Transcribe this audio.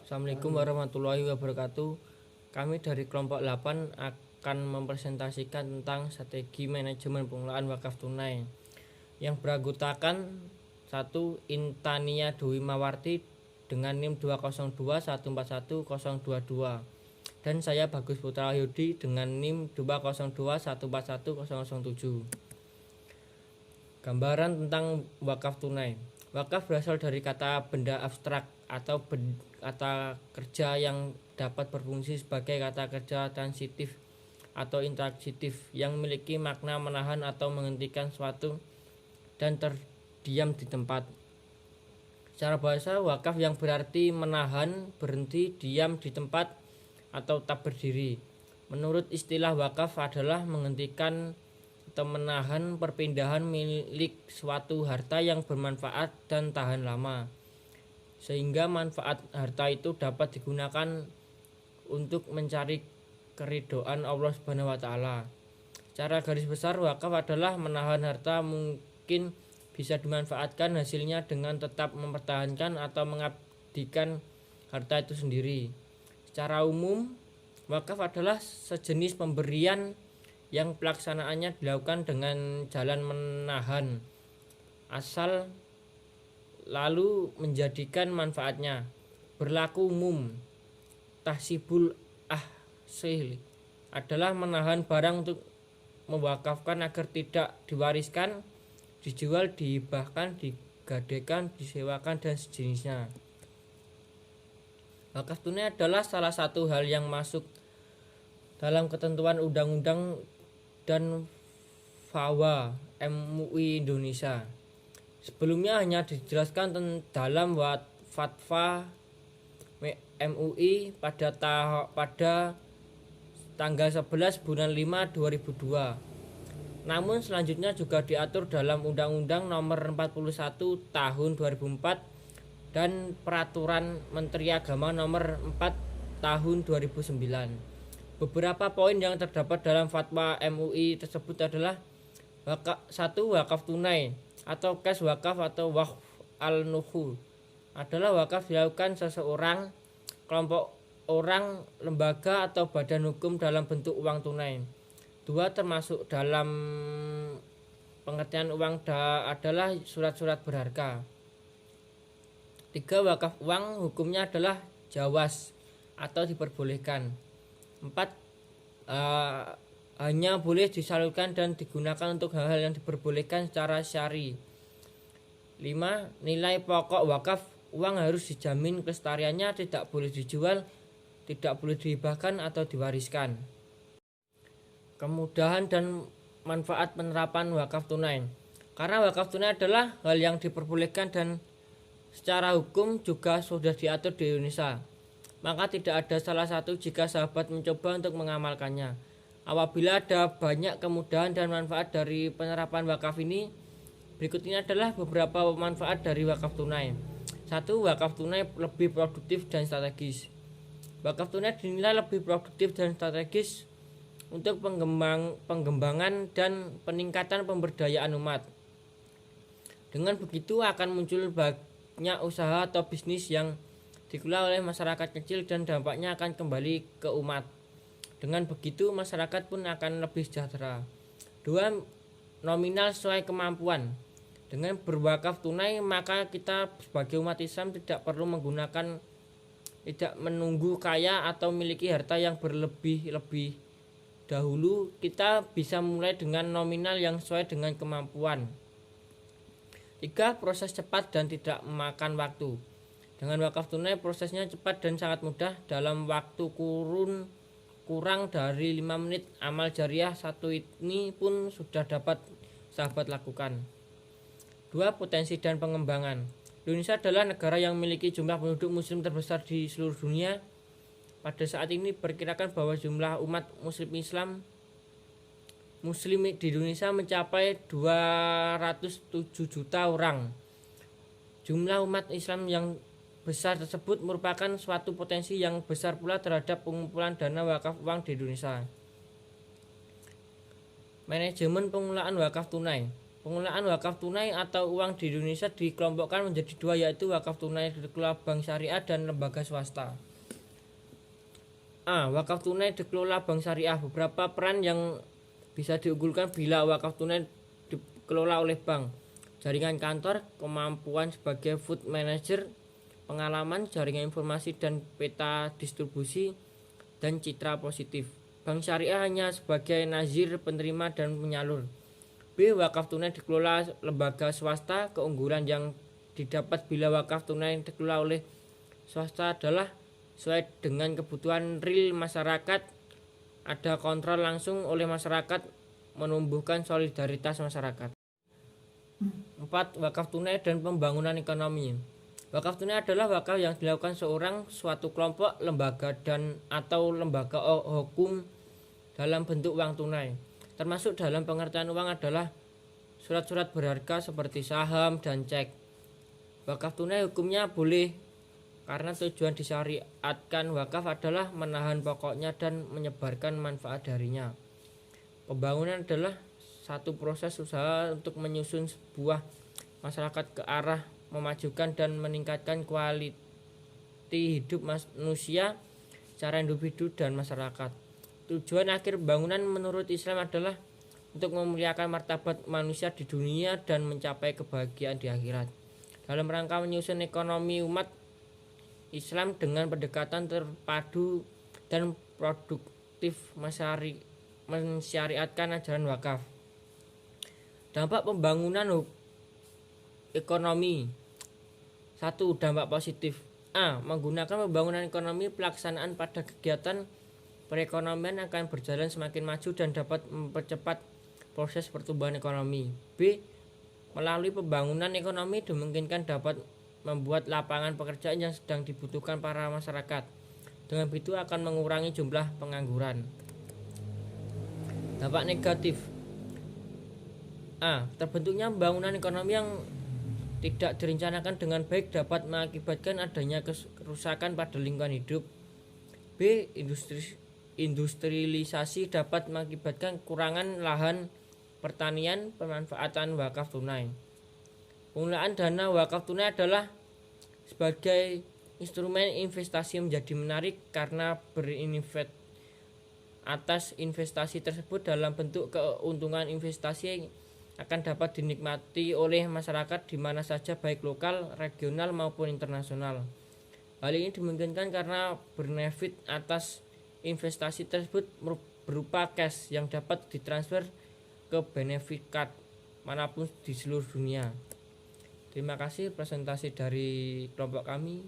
Assalamualaikum warahmatullahi wabarakatuh. Kami dari kelompok 8 akan mempresentasikan tentang strategi manajemen pengelolaan wakaf tunai yang beranggotakan 1. Intania Dwi Mawarti dengan NIM 202141022 dan saya Bagus Putra Wahyudi dengan NIM 202141007. Gambaran tentang wakaf tunai. Wakaf berasal dari kata benda abstrak atau kata kerja yang dapat berfungsi sebagai kata kerja transitif atau intransitif yang memiliki makna menahan atau menghentikan suatu dan terdiam di tempat. Secara bahasa, wakaf yang berarti menahan, berhenti, diam di tempat atau tak berdiri. Menurut istilah wakaf adalah menghentikan atau menahan perpindahan milik suatu harta yang bermanfaat dan tahan lama, sehingga manfaat harta itu dapat digunakan untuk mencari keridhaan Allah Subhanahu wa taala. Secara garis besar, wakaf adalah menahan harta mungkin bisa dimanfaatkan hasilnya dengan tetap mempertahankan atau mengabdikan harta itu sendiri. Secara umum, wakaf adalah sejenis pemberian yang pelaksanaannya dilakukan dengan jalan menahan asal lalu menjadikan manfaatnya. Berlaku umum. Tahsibul ahsil adalah menahan barang untuk mewakafkan agar tidak diwariskan, dijual, dihibahkan, digadaikan, disewakan, dan sejenisnya. Wakaf tunai adalah salah satu hal yang masuk dalam ketentuan undang-undang dan fatwa MUI Indonesia. Sebelumnya hanya dijelaskan dalam fatwa MUI pada tanggal 11 bulan 5 2002. Namun selanjutnya juga diatur dalam Undang-Undang Nomor 41 Tahun 2004 dan Peraturan Menteri Agama Nomor 4 Tahun 2009. Beberapa poin yang terdapat dalam fatwa MUI tersebut adalah 1. Wakaf tunai atau cash wakaf atau waqf al-nuhul adalah wakaf dilakukan seseorang, kelompok orang, lembaga atau badan hukum dalam bentuk uang tunai. 2. Termasuk dalam pengertian uang adalah surat-surat berharga. 3. Wakaf uang hukumnya adalah jawaz atau diperbolehkan. 4. Hanya boleh disalurkan dan digunakan untuk hal-hal yang diperbolehkan secara syar'i. 5. Nilai pokok wakaf uang harus dijamin kelestariannya, tidak boleh dijual, tidak boleh dihibahkan atau diwariskan. Kemudahan dan manfaat penerapan wakaf tunai. Karena wakaf tunai adalah hal yang diperbolehkan dan secara hukum juga sudah diatur di Indonesia, maka tidak ada salah satu jika sahabat mencoba untuk mengamalkannya. Apabila ada banyak kemudahan dan manfaat dari penerapan wakaf ini, berikut ini adalah beberapa manfaat dari wakaf tunai. 1. Wakaf tunai lebih produktif dan strategis. Wakaf tunai dinilai lebih produktif dan strategis untuk pengembangan dan peningkatan pemberdayaan umat. Dengan begitu akan muncul banyak usaha atau bisnis yang dikelola oleh masyarakat kecil dan dampaknya akan kembali ke umat. Dengan begitu masyarakat pun akan lebih sejahtera. 2. Nominal sesuai kemampuan. Dengan berwakaf tunai maka kita sebagai umat Islam tidak menunggu kaya atau memiliki harta yang berlebih-lebih dahulu. Kita bisa mulai dengan nominal yang sesuai dengan kemampuan. 3. Proses cepat dan tidak memakan waktu. Dengan wakaf tunai prosesnya cepat dan sangat mudah. Dalam waktu kurang dari 5 menit amal jariah satu ini pun sudah dapat sahabat lakukan. 2. Potensi dan pengembangan. Indonesia adalah negara yang memiliki jumlah penduduk muslim terbesar di seluruh dunia. Pada saat ini diperkirakan bahwa jumlah umat muslim di Indonesia mencapai 207 juta orang. Jumlah umat Islam yang besar tersebut merupakan suatu potensi yang besar pula terhadap pengumpulan dana wakaf uang di Indonesia. Manajemen pengelolaan wakaf tunai. Penggunaan wakaf tunai atau uang di Indonesia dikelompokkan menjadi dua, yaitu wakaf tunai dikelola bank syariah dan lembaga swasta. Wakaf tunai dikelola bank syariah. Beberapa peran yang bisa diunggulkan bila wakaf tunai dikelola oleh bank: jaringan kantor, kemampuan sebagai food manager, pengalaman, jaringan informasi dan peta distribusi, dan citra positif. Bank syariah hanya sebagai nazir, penerima, dan penyalur. B. Wakaf tunai dikelola lembaga swasta. Keunggulan yang didapat bila wakaf tunai dikelola oleh swasta adalah sesuai dengan kebutuhan real masyarakat, ada kontrol langsung oleh masyarakat, menumbuhkan solidaritas masyarakat. 4. Wakaf tunai dan pembangunan ekonomi. Wakaf tunai adalah wakaf yang dilakukan seorang, suatu kelompok, lembaga dan atau lembaga hukum dalam bentuk uang tunai. Termasuk dalam pengertian uang adalah surat-surat berharga seperti saham dan cek. Wakaf tunai hukumnya boleh karena tujuan disyariatkan wakaf adalah menahan pokoknya dan menyebarkan manfaat darinya. Pembangunan adalah satu proses usaha untuk menyusun sebuah masyarakat ke arah memajukan dan meningkatkan kualitas hidup manusia secara individu dan masyarakat. Tujuan akhir pembangunan menurut Islam adalah untuk memuliakan martabat manusia di dunia dan mencapai kebahagiaan di akhirat. Dalam rangka menyusun ekonomi umat Islam dengan pendekatan terpadu dan produktif, mensyariatkan ajaran wakaf. Dampak pembangunan ekonomi. 1. Dampak positif. Menggunakan pembangunan ekonomi, pelaksanaan pada kegiatan perekonomian akan berjalan semakin maju dan dapat mempercepat proses pertumbuhan ekonomi. B. Melalui pembangunan ekonomi dimungkinkan dapat membuat lapangan pekerjaan yang sedang dibutuhkan para masyarakat. Dengan begitu akan mengurangi jumlah pengangguran. Dampak negatif. Terbentuknya pembangunan ekonomi yang tidak direncanakan dengan baik dapat mengakibatkan adanya kerusakan pada lingkungan hidup. B. Industrialisasi dapat mengakibatkan kurangan lahan pertanian. Pemanfaatan wakaf tunai. Penggunaan dana wakaf tunai adalah sebagai instrumen investasi menjadi menarik karena berinvestasi atas investasi tersebut dalam bentuk keuntungan investasi akan dapat dinikmati oleh masyarakat di mana saja baik lokal, regional maupun internasional. Hal ini dimungkinkan karena benefit atas investasi tersebut berupa cash yang dapat ditransfer ke benefit card manapun di seluruh dunia. Terima kasih presentasi dari kelompok kami.